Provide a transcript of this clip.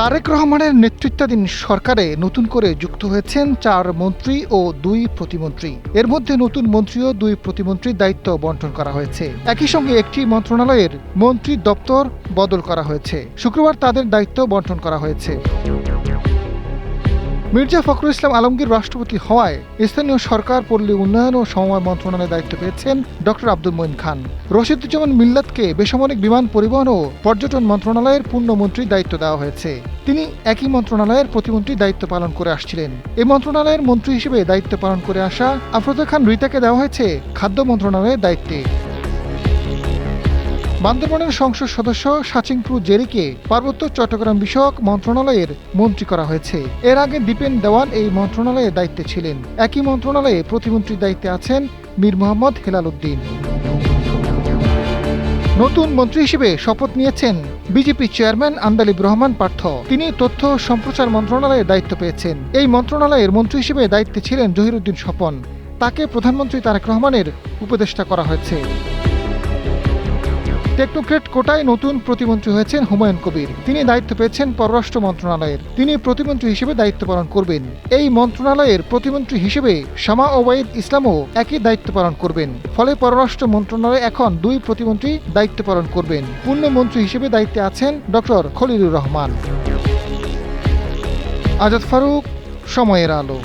তারেক রহমানের নেতৃত্বাধীন সরকারে নতুন করে যুক্ত হয়েছেন ৪ মন্ত্রী ও ২ প্রতিমন্ত্রী। এর মধ্যে নতুন মন্ত্রী ও ২ প্রতিমন্ত্রীর দায়িত্ব বণ্টন করা হয়েছে। একই সঙ্গে একটি মন্ত্রণালয়ের মন্ত্রী দপ্তর বদল করা হয়েছে। শুক্রবার তাদের দায়িত্ব বণ্টন করা হয়েছে। মির্জা ফখরুল ইসলাম আলমগীর রাষ্ট্রপতি হওয়ায় স্থানীয় সরকার, পল্লী উন্নয়ন ও সমবায় মন্ত্রণালয়ের দায়িত্ব পেয়েছেন ডক্টর আব্দুল মঈন খান। রশিদুজ্জামান মিল্লাতকে বেসামরিক বিমান পরিবহন ও পর্যটন মন্ত্রণালয়ের পূর্ণমন্ত্রীর দায়িত্ব দেওয়া হয়েছে। তিনি একই মন্ত্রণালয়ের প্রতিমন্ত্রীর দায়িত্ব পালন করে আসছিলেন। এই মন্ত্রণালয়ের মন্ত্রী হিসেবে দায়িত্ব পালন করে আসা আফরোজা খান রিতাকে দেওয়া হয়েছে খাদ্য মন্ত্রণালয়ের দায়িত্বে। বান্দরবানের সংসদ সদস্য সাচিংপুর জেরিকে পার্বত্য চট্টগ্রাম বিষয়ক মন্ত্রণালয়ের মন্ত্রী করা হয়েছে। এর আগে দীপেন দেওয়ান এই মন্ত্রণালয়ের দায়িত্বে ছিলেন। একই মন্ত্রণালয়ে প্রতিমন্ত্রীর দায়িত্বে আছেন মীর মোহাম্মদ হেলাল উদ্দিন। নতুন মন্ত্রী হিসেবে শপথ নিয়েছেন বিজেপি চেয়ারম্যান আন্দালিব রহমান পার্থ। তিনি তথ্য সম্প্রচার মন্ত্রণালয়ের দায়িত্ব পেয়েছেন। এই মন্ত্রণালয়ের মন্ত্রী হিসেবে দায়িত্বে ছিলেন জহিরুদ্দিন স্বপন। তাকে প্রধানমন্ত্রী তারেক রহমানের উপদেষ্টা করা হয়েছে। টেকনোক্রেট কোটায় নতুন প্রতিমন্ত্রী হয়েছেন হুমায়ুন কবির। তিনি দায়িত্ব পেয়েছেন পররাষ্ট্র মন্ত্রণালয়ের। তিনি প্রতিমন্ত্রী হিসেবে দায়িত্ব পালন করবেন। এই মন্ত্রণালয়ের প্রতিমন্ত্রী হিসেবে শামা ওবায়দ ইসলামও একই দায়িত্ব পালন করবেন। ফলে পররাষ্ট্র মন্ত্রণালয়ে এখন ২ প্রতিমন্ত্রী দায়িত্ব পালন করবেন। পূর্ণমন্ত্রী হিসেবে দায়িত্বে আছেন ডক্টর খলিলুর রহমান। আজাদ ফারুক, সময়ের আলো।